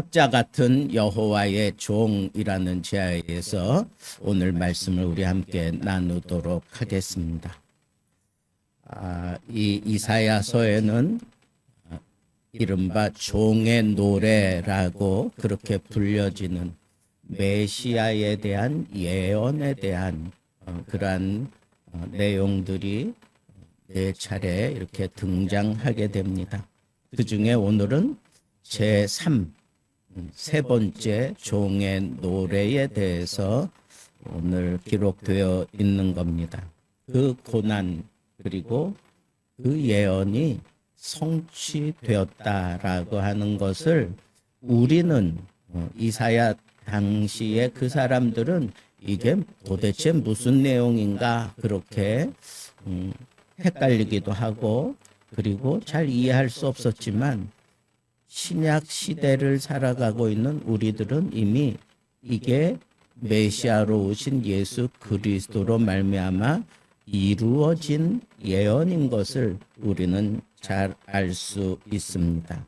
학자 같은 여호와의 종이라는 제야에서 오늘 말씀을 우리 함께 나누도록 하겠습니다. 이 이사야서에는 이른바 종의 노래라고 그렇게 불려지는 메시아에 대한 예언에 대한 그러한 내용들이 네 차례 이렇게 등장하게 됩니다. 그 중에 오늘은 제3, 세 번째 종의 노래에 대해서 오늘 기록되어 있는 겁니다. 그 고난 그리고 그 예언이 성취되었다라고 하는 것을 우리는 이사야 당시에 그 사람들은 이게 도대체 무슨 내용인가 그렇게 헷갈리기도 하고 그리고 잘 이해할 수 없었지만 신약 시대를 살아가고 있는 우리들은 이미 이게 메시아로 오신 예수 그리스도로 말미암아 이루어진 예언인 것을 우리는 잘 알 수 있습니다.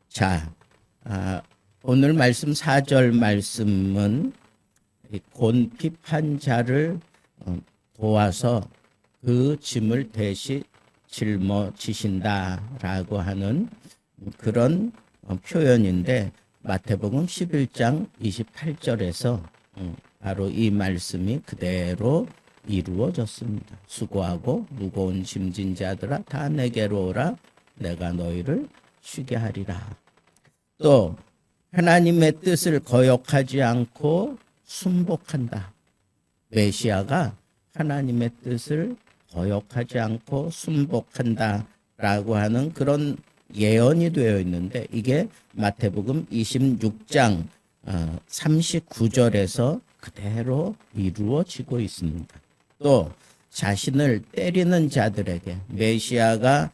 자, 오늘 말씀 4절 말씀은 곤 비판자를 도와서 그 짐을 대신 짊어지신다라고 하는 그런 표현인데 마태복음 11장 28절에서 바로 이 말씀이 그대로 이루어졌습니다. 수고하고 무거운 짐진 자들아 다 내게로 오라 내가 너희를 쉬게 하리라. 또 하나님의 뜻을 거역하지 않고 순복한다. 메시아가 하나님의 뜻을 거역하지 않고 순복한다라고 하는 그런 예언이 되어 있는데 이게 마태복음 26장 39절에서 그대로 이루어지고 있습니다. 또 자신을 때리는 자들에게 메시아가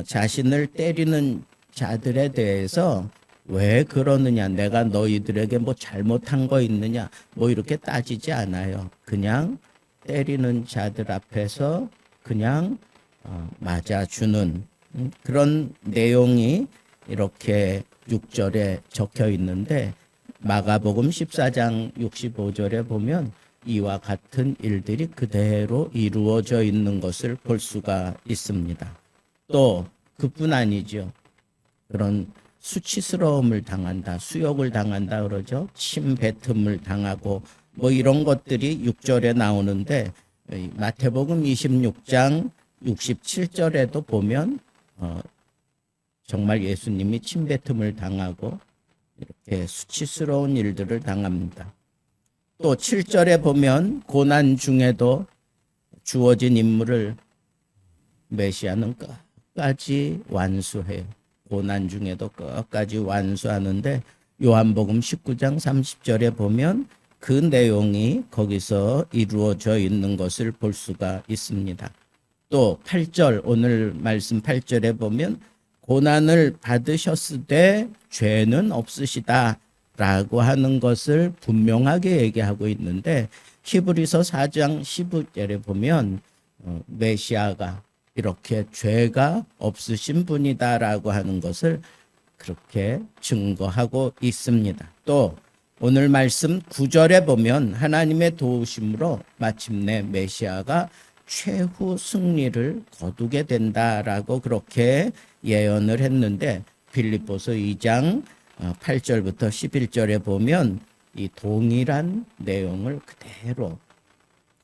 자신을 때리는 자들에 대해서 왜 그러느냐 내가 너희들에게 뭐 잘못한 거 있느냐 뭐 이렇게 따지지 않아요. 그냥 때리는 자들 앞에서 그냥 맞아주는 그런 내용이 이렇게 6절에 적혀 있는데 마가복음 14장 65절에 보면 이와 같은 일들이 그대로 이루어져 있는 것을 볼 수가 있습니다. 또 그뿐 아니죠. 그런 수치스러움을 당한다, 수욕을 당한다 그러죠. 침뱉음을 당하고 뭐 이런 것들이 6절에 나오는데 마태복음 26장 67절에도 보면 정말 예수님이 침뱉음을 당하고 이렇게 수치스러운 일들을 당합니다. 또 7절에 보면 고난 중에도 주어진 임무를 메시아는 끝까지 완수해요. 고난 중에도 끝까지 완수하는데 요한복음 19장 30절에 보면 그 내용이 거기서 이루어져 있는 것을 볼 수가 있습니다. 또 8절 오늘 말씀 8절에 보면 고난을 받으셨으되 죄는 없으시다 라고 하는 것을 분명하게 얘기하고 있는데 히브리서 4장 15절에 보면 메시아가 이렇게 죄가 없으신 분이다라고 하는 것을 그렇게 증거하고 있습니다. 또 오늘 말씀 9절에 보면 하나님의 도우심으로 마침내 메시아가 최후 승리를 거두게 된다라고 그렇게 예언을 했는데 빌립보서 2장 8절부터 11절에 보면 이 동일한 내용을 그대로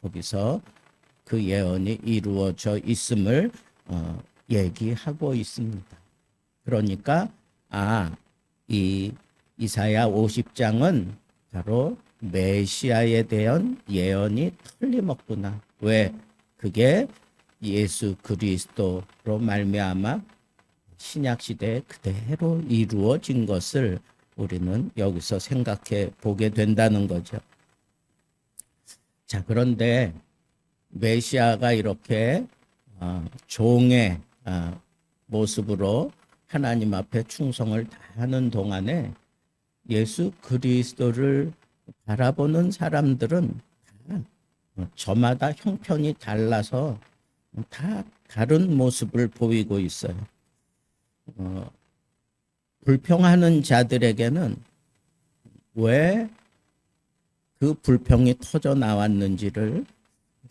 거기서 그 예언이 이루어져 있음을 얘기하고 있습니다. 그러니까 이 이사야 50장은 바로 메시아에 대한 예언이 틀림없구나. 왜? 그게 예수 그리스도로 말미암아 신약 시대에 그대로 이루어진 것을 우리는 여기서 생각해 보게 된다는 거죠. 자, 그런데 메시아가 이렇게 종의 모습으로 하나님 앞에 충성을 다하는 동안에 예수 그리스도를 바라보는 사람들은 저마다 형편이 달라서 다 다른 모습을 보이고 있어요. 불평하는 자들에게는 왜 그 불평이 터져 나왔는지를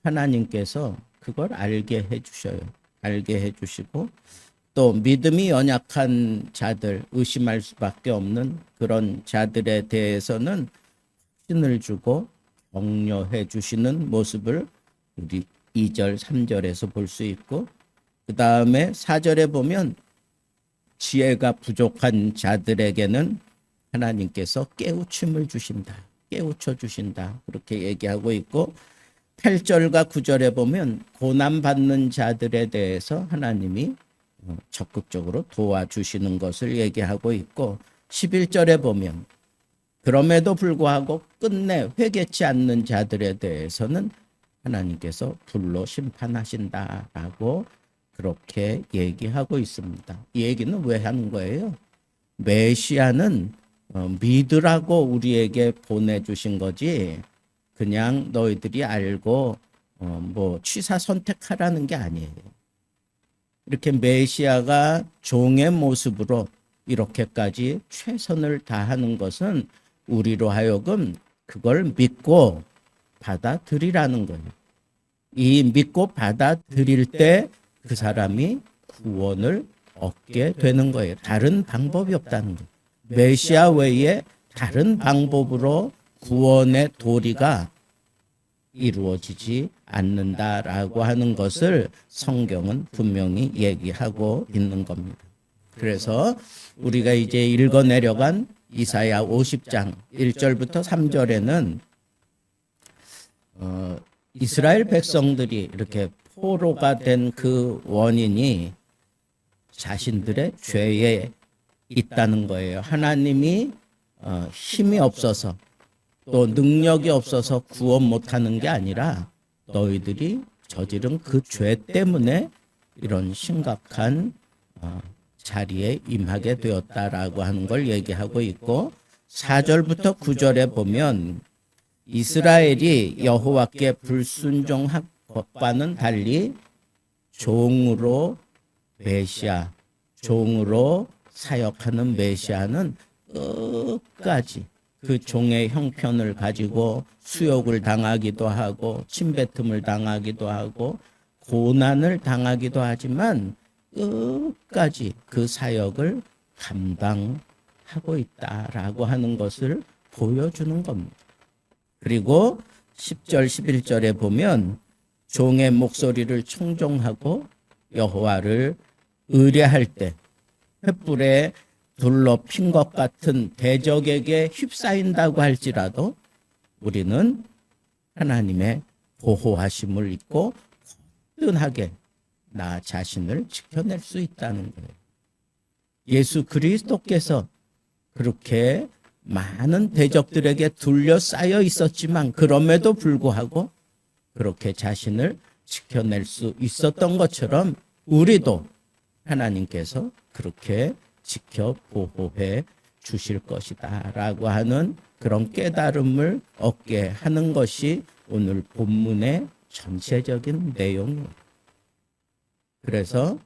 하나님께서 그걸 알게 해주셔요. 알게 해주시고 또 믿음이 연약한 자들, 의심할 수밖에 없는 그런 자들에 대해서는 확신을 주고 격려해 주시는 모습을 우리 2절, 3절에서 볼 수 있고, 그 다음에 4절에 보면 지혜가 부족한 자들에게는 하나님께서 깨우침을 주신다. 깨우쳐 주신다. 그렇게 얘기하고 있고, 8절과 9절에 보면 고난받는 자들에 대해서 하나님이 적극적으로 도와주시는 것을 얘기하고 있고, 11절에 보면 그럼에도 불구하고 끝내 회개치 않는 자들에 대해서는 하나님께서 불로 심판하신다라고 그렇게 얘기하고 있습니다. 이 얘기는 왜 하는 거예요? 메시아는 믿으라고 우리에게 보내주신 거지 그냥 너희들이 알고 뭐 취사 선택하라는 게 아니에요. 이렇게 메시아가 종의 모습으로 이렇게까지 최선을 다하는 것은 우리로 하여금 그걸 믿고 받아들이라는 거예요. 이 믿고 받아들일 때 그 사람이 구원을 얻게 되는 거예요. 다른 방법이 없다는 거예요. 메시아 외에 다른 방법으로 구원의 도리가 이루어지지 않는다라고 하는 것을 성경은 분명히 얘기하고 있는 겁니다. 그래서 우리가 이제 읽어내려간 이사야 50장 1절부터 3절에는 이스라엘 백성들이 이렇게 포로가 된 그 원인이 자신들의 죄에 있다는 거예요. 하나님이 힘이 없어서 또 능력이 없어서 구원 못하는 게 아니라 너희들이 저지른 그 죄 때문에 이런 심각한 자리에 임하게 되었다라고 하는 걸 얘기하고 있고 4절부터 9절에 보면 이스라엘이 여호와께 불순종한 것과는 달리 종으로 메시아, 종으로 사역하는 메시아는 끝까지 그 종의 형편을 가지고 수욕을 당하기도 하고 침뱉음을 당하기도 하고 고난을 당하기도 하지만 끝까지 그 사역을 감당하고 있다라고 하는 것을 보여주는 겁니다. 그리고 10절, 11절에 보면 종의 목소리를 청종하고 여호와를 의뢰할 때 횃불에 둘러 핀 것 같은 대적에게 휩싸인다고 할지라도 우리는 하나님의 보호하심을 잊고 거뜬하게 나 자신을 지켜낼 수 있다는 거예요. 예수 그리스도께서 그렇게 많은 대적들에게 둘러싸여 있었지만 그럼에도 불구하고 그렇게 자신을 지켜낼 수 있었던 것처럼 우리도 하나님께서 그렇게 지켜 보호해 주실 것이다 라고 하는 그런 깨달음을 얻게 하는 것이 오늘 본문의 전체적인 내용이에요. 그래서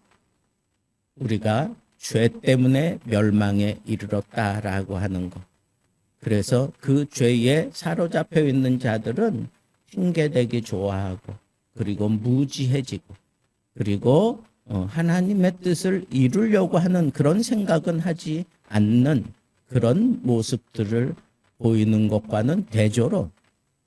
우리가 죄 때문에 멸망에 이르렀다라고 하는 것. 그래서 그 죄에 사로잡혀 있는 자들은 핑계대기 좋아하고 그리고 무지해지고 그리고 하나님의 뜻을 이루려고 하는 그런 생각은 하지 않는 그런 모습들을 보이는 것과는 대조로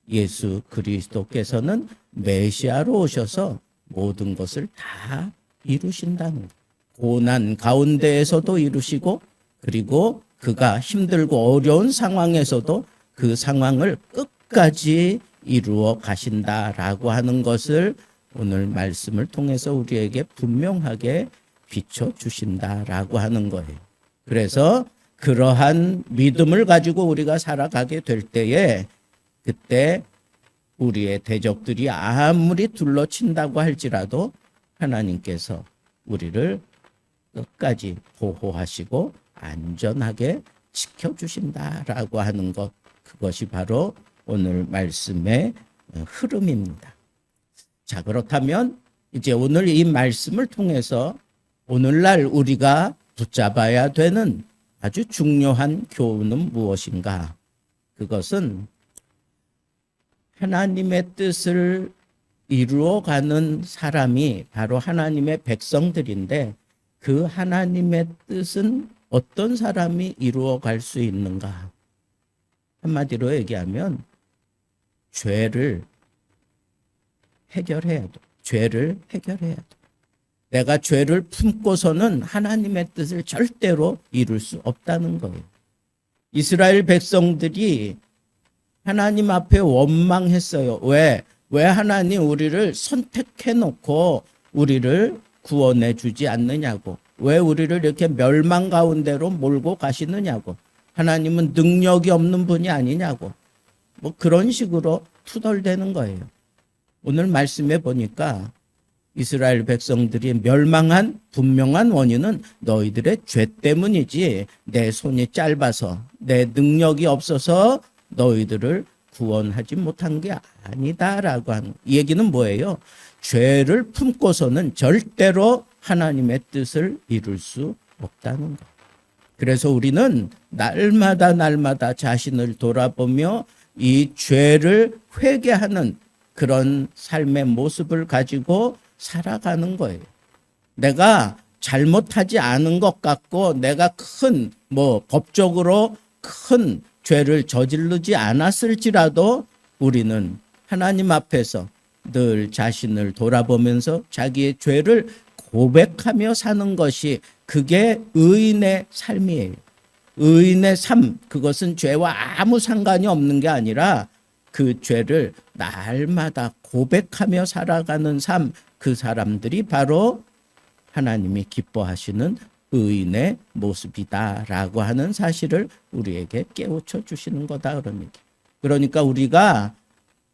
예수 그리스도께서는 메시아로 오셔서 모든 것을 다 이루신다는 거예요. 고난 가운데에서도 이루시고 그리고 그가 힘들고 어려운 상황에서도 그 상황을 끝까지 이루어 가신다라고 하는 것을 오늘 말씀을 통해서 우리에게 분명하게 비춰주신다라고 하는 거예요. 그래서 그러한 믿음을 가지고 우리가 살아가게 될 때에 그때 우리의 대적들이 아무리 둘러친다고 할지라도 하나님께서 우리를 끝까지 보호하시고 안전하게 지켜주신다라고 하는 것, 그것이 바로 오늘 말씀의 흐름입니다. 자, 그렇다면 이제 오늘 이 말씀을 통해서 오늘날 우리가 붙잡아야 되는 아주 중요한 교훈은 무엇인가? 그것은 하나님의 뜻을 이루어가는 사람이 바로 하나님의 백성들인데 그 하나님의 뜻은 어떤 사람이 이루어갈 수 있는가? 한마디로 얘기하면 죄를 해결해야 돼. 죄를 해결해야 돼. 내가 죄를 품고서는 하나님의 뜻을 절대로 이룰 수 없다는 거예요. 이스라엘 백성들이 하나님 앞에 원망했어요. 왜 하나님 우리를 선택해 놓고 우리를 구원해 주지 않느냐고. 왜 우리를 이렇게 멸망 가운데로 몰고 가시느냐고. 하나님은 능력이 없는 분이 아니냐고. 뭐 그런 식으로 투덜대는 거예요. 오늘 말씀해 보니까 이스라엘 백성들이 멸망한 분명한 원인은 너희들의 죄 때문이지 내 손이 짧아서 내 능력이 없어서 너희들을 구원하지 못한 게 아니다라고 하는 이 얘기는 뭐예요? 죄를 품고서는 절대로 하나님의 뜻을 이룰 수 없다는 것. 그래서 우리는 날마다 자신을 돌아보며 이 죄를 회개하는 그런 삶의 모습을 가지고 살아가는 거예요. 내가 잘못하지 않은 것 같고 내가 큰 법적으로 큰 죄를 저지르지 않았을지라도 우리는 하나님 앞에서 늘 자신을 돌아보면서 자기의 죄를 고백하며 사는 것이 그게 의인의 삶이에요. 의인의 삶, 그것은 죄와 아무 상관이 없는 게 아니라 그 죄를 날마다 고백하며 살아가는 삶, 그 사람들이 바로 하나님이 기뻐하시는 의인의 모습이다라고 하는 사실을 우리에게 깨우쳐 주시는 거다 그런 얘기. 그러니까 우리가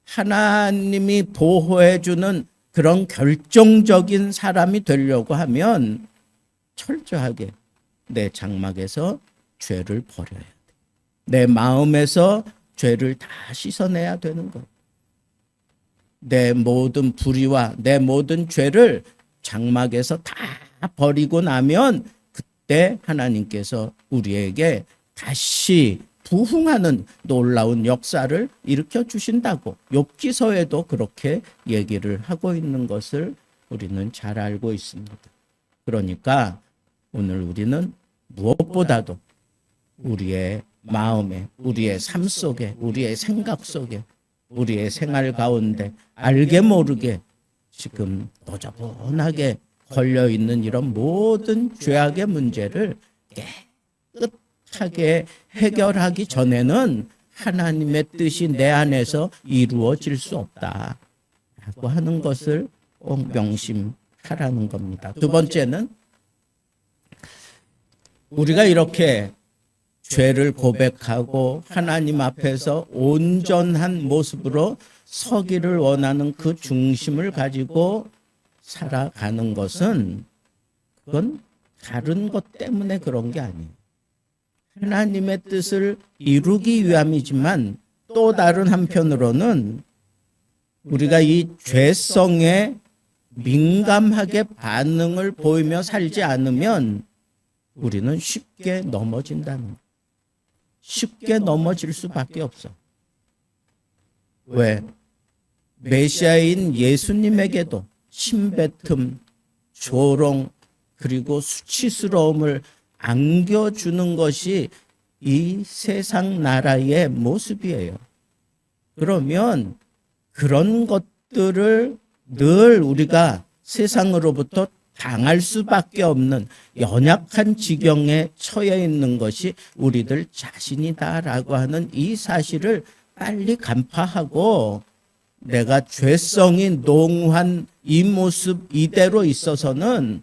하나님이 보호해 주는 그런 결정적인 사람이 되려고 하면 철저하게 내 장막에서 죄를 버려야 돼. 내 마음에서 죄를 다 씻어내야 되는 거예요. 내 모든 불의와 내 모든 죄를 장막에서 다 버리고 나면 그때 하나님께서 우리에게 다시 부흥하는 놀라운 역사를 일으켜 주신다고 욥기서에도 그렇게 얘기를 하고 있는 것을 우리는 잘 알고 있습니다. 그러니까 오늘 우리는 무엇보다도 우리의 마음에, 우리의 삶 속에, 우리의 생각 속에, 우리의 생활 가운데 알게 모르게 지금 너저분하게 걸려있는 이런 모든 죄악의 문제를 깨끗하게 해결하기 전에는 하나님의 뜻이 내 안에서 이루어질 수 없다라고 하는 것을 꼭 명심하라는 겁니다. 두 번째는 우리가 이렇게 죄를 고백하고 하나님 앞에서 온전한 모습으로 서기를 원하는 그 중심을 가지고 살아가는 것은 그건 다른 것 때문에 그런 게 아니에요. 하나님의 뜻을 이루기 위함이지만 또 다른 한편으로는 우리가 이 죄성에 민감하게 반응을 보이며 살지 않으면 우리는 쉽게 넘어진다는 거예요. 쉽게 넘어질 수밖에 없어. 왜? 메시아인 예수님에게도 신뱉음, 조롱, 그리고 수치스러움을 안겨주는 것이 이 세상 나라의 모습이에요. 그러면 그런 것들을 늘 우리가 세상으로부터 당할 수밖에 없는 연약한 지경에 처해 있는 것이 우리들 자신이다라고 하는 이 사실을 빨리 간파하고 내가 죄성이 농후한 이 모습 이대로 있어서는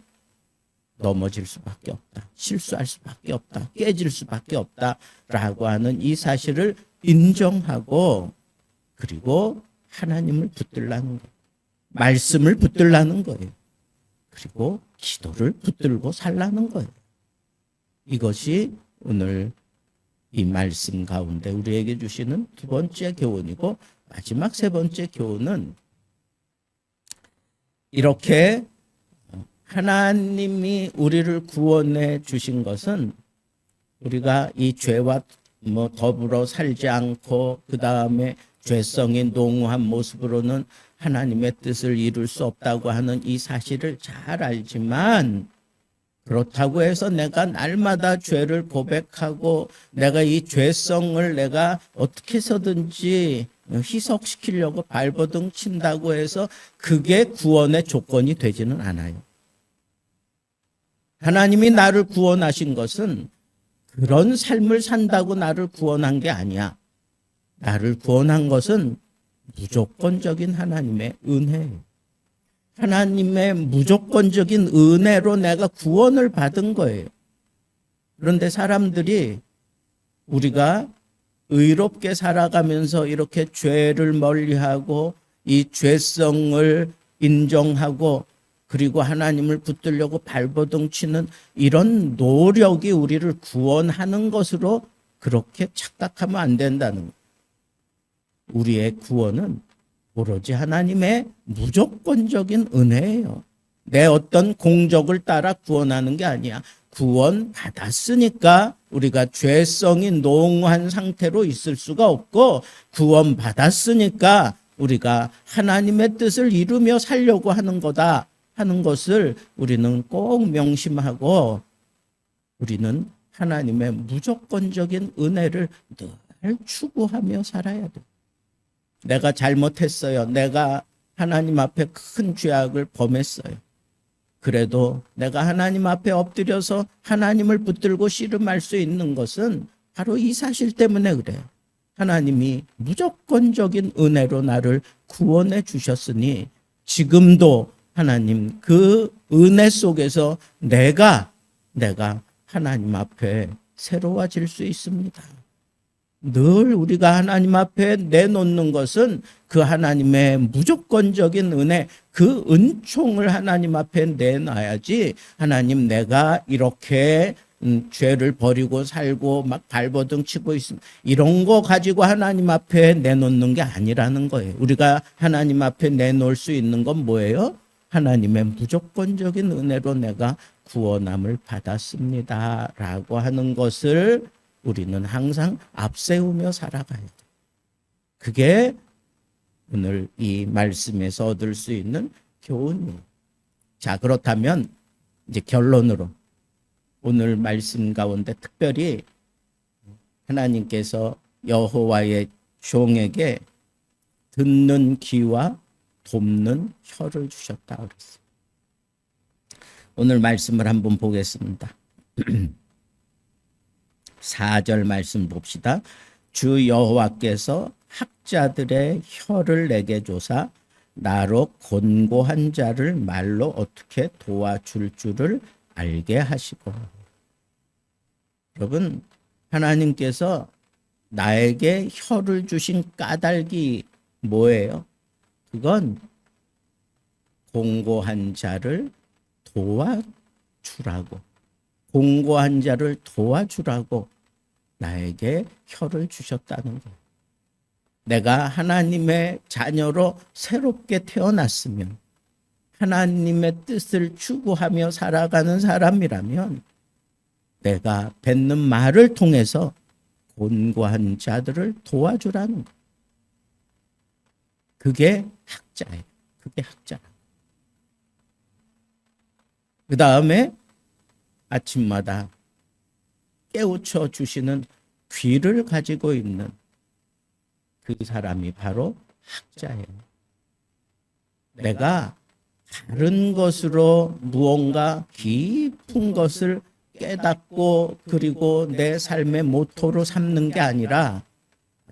넘어질 수밖에 없다. 실수할 수밖에 없다. 깨질 수밖에 없다라고 하는 이 사실을 인정하고 그리고 하나님을 붙들라는 거예요. 말씀을 붙들라는 거예요. 그리고 기도를 붙들고 살라는 거예요. 이것이 오늘 이 말씀 가운데 우리에게 주시는 두 번째 교훈이고 마지막 세 번째 교훈은 이렇게 하나님이 우리를 구원해 주신 것은 우리가 이 죄와 더불어 살지 않고 그 다음에 죄성이 농후한 모습으로는 하나님의 뜻을 이룰 수 없다고 하는 이 사실을 잘 알지만, 그렇다고 해서 내가 날마다 죄를 고백하고 내가 이 죄성을 내가 어떻게 해서든지 희석시키려고 발버둥 친다고 해서 그게 구원의 조건이 되지는 않아요. 하나님이 나를 구원하신 것은 그런 삶을 산다고 나를 구원한 게 아니야. 나를 구원한 것은 무조건적인 하나님의 은혜예요. 하나님의 무조건적인 은혜로 내가 구원을 받은 거예요. 그런데 사람들이 우리가 의롭게 살아가면서 이렇게 죄를 멀리하고 이 죄성을 인정하고 그리고 하나님을 붙들려고 발버둥 치는 이런 노력이 우리를 구원하는 것으로 그렇게 착각하면 안 된다는 거예요. 우리의 구원은 오로지 하나님의 무조건적인 은혜예요. 내 어떤 공적을 따라 구원하는 게 아니야. 구원 받았으니까 우리가 죄성이 농후한 상태로 있을 수가 없고, 구원 받았으니까 우리가 하나님의 뜻을 이루며 살려고 하는 거다 하는 것을 우리는 꼭 명심하고, 우리는 하나님의 무조건적인 은혜를 늘 추구하며 살아야 돼. 내가 잘못했어요. 내가 하나님 앞에 큰 죄악을 범했어요. 그래도 내가 하나님 앞에 엎드려서 하나님을 붙들고 씨름할 수 있는 것은 바로 이 사실 때문에 그래요. 하나님이 무조건적인 은혜로 나를 구원해 주셨으니 지금도 하나님 그 은혜 속에서 내가 하나님 앞에 새로워질 수 있습니다. 늘 우리가 하나님 앞에 내놓는 것은 그 하나님의 무조건적인 은혜, 그 은총을 하나님 앞에 내놔야지, 하나님 내가 이렇게 죄를 버리고 살고 막 발버둥 치고 있으면 이런 거 가지고 하나님 앞에 내놓는 게 아니라는 거예요. 우리가 하나님 앞에 내놓을 수 있는 건 뭐예요? 하나님의 무조건적인 은혜로 내가 구원함을 받았습니다 라고 하는 것을 우리는 항상 앞세우며 살아가야 돼. 그게 오늘 이 말씀에서 얻을 수 있는 교훈이에요. 자, 그렇다면 이제 결론으로 오늘 말씀 가운데 특별히 하나님께서 여호와의 종에게 듣는 귀와 돕는 혀를 주셨다 그랬어요. 오늘 말씀을 한번 보겠습니다. 4절 말씀 봅시다. 주 여호와께서 학자들의 혀를 내게 조사 나로 곤고한 자를 말로 어떻게 도와줄 줄을 알게 하시고. 여러분, 하나님께서 나에게 혀를 주신 까닭이 뭐예요? 그건 공고한 자를 도와주라고, 공고한 자를 도와주라고 나에게 혀를 주셨다는 거예요. 내가 하나님의 자녀로 새롭게 태어났으면, 하나님의 뜻을 추구하며 살아가는 사람이라면 내가 뱉는 말을 통해서 곤고한 자들을 도와주라는 거예요. 그게 학자예요. 그게 학자. 그 다음에 아침마다 깨우쳐 주시는 귀를 가지고 있는 그 사람이 바로 학자예요. 내가 다른 것으로 무언가 깊은 것을 깨닫고 그리고 내 삶의 모토로 삼는 게 아니라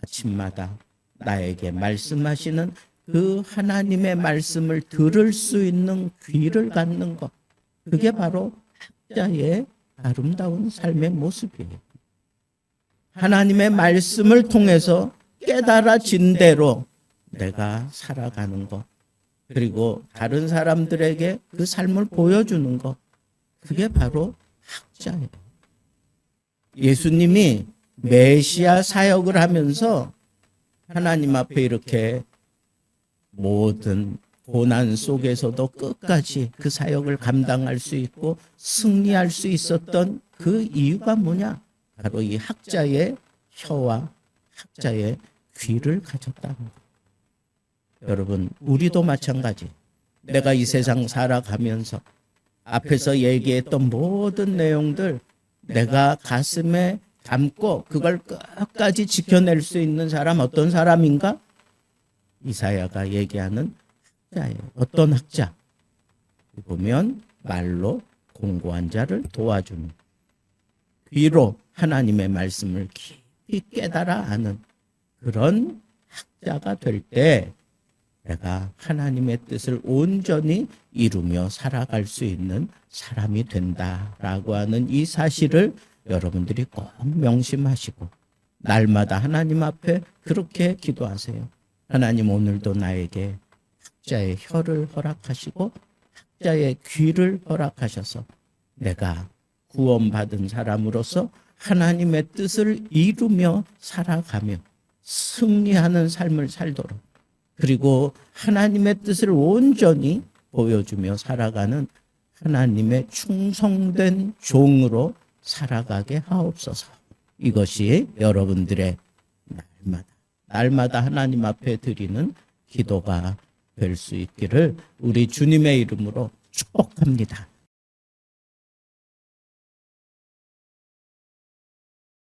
아침마다 나에게 말씀하시는 그 하나님의 말씀을 들을 수 있는 귀를 갖는 것, 그게 바로 학자의 아름다운 삶의 모습이에요. 하나님의 말씀을 통해서 깨달아진 대로 내가 살아가는 것, 그리고 다른 사람들에게 그 삶을 보여주는 것, 그게 바로 학자예요. 예수님이 메시아 사역을 하면서 하나님 앞에 이렇게 모든 고난 속에서도 끝까지 그 사역을 감당할 수 있고 승리할 수 있었던 그 이유가 뭐냐? 바로 이 학자의 혀와 학자의 귀를 가졌다는 것. 여러분, 우리도 마찬가지. 내가 이 세상 살아가면서 앞에서 얘기했던 모든 내용들 내가 가슴에 담고 그걸 끝까지 지켜낼 수 있는 사람 어떤 사람인가? 이사야가 얘기하는 학자예요. 어떤 학자? 보면 말로 공고한 자를 도와주는, 귀로 하나님의 말씀을 깊이 깨달아 아는 그런 학자가 될 때 내가 하나님의 뜻을 온전히 이루며 살아갈 수 있는 사람이 된다라고 하는 이 사실을 여러분들이 꼭 명심하시고 날마다 하나님 앞에 그렇게 기도하세요. 하나님, 오늘도 나에게 학자의 혀를 허락하시고 학자의 귀를 허락하셔서 내가 구원받은 사람으로서 하나님의 뜻을 이루며 살아가며 승리하는 삶을 살도록, 그리고 하나님의 뜻을 온전히 보여주며 살아가는 하나님의 충성된 종으로 살아가게 하옵소서. 이것이 여러분들의 날마다 하나님 앞에 드리는 기도가 될 수 있기를 우리 주님의 이름으로 축복합니다.